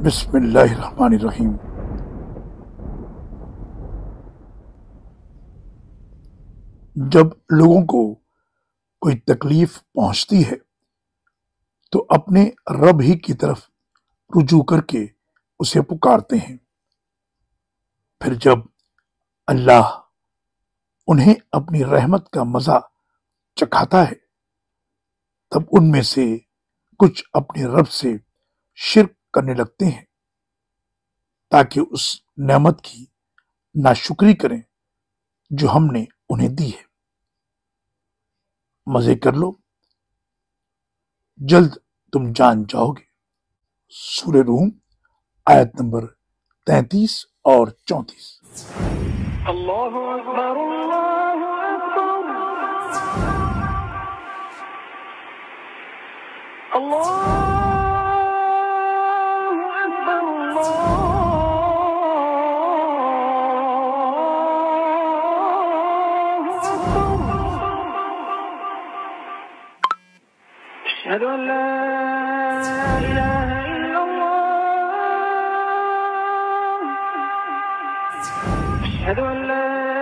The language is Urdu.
بسم اللہ الرحمن الرحیم۔ جب لوگوں کو کوئی تکلیف پہنچتی ہے تو اپنے رب ہی کی طرف رجوع کر کے اسے پکارتے ہیں۔ پھر جب اللہ انہیں اپنی رحمت کا مزہ چکھاتا ہے تب ان میں سے کچھ اپنے رب سے شرک کرنے لگتے ہیں تاکہ اس نعمت کی ناشکری کریں جو ہم نے انہیں دی ہے۔ مزے کر لو، جلد تم جان جاؤ گے۔ سورہ روم آیت نمبر 33 اور 34۔ اللہ اکبر اللہ اکبر اللہ اکبر اللہ اکبر۔ اشہد ان لا الہ الا اللہ اشہد ان لا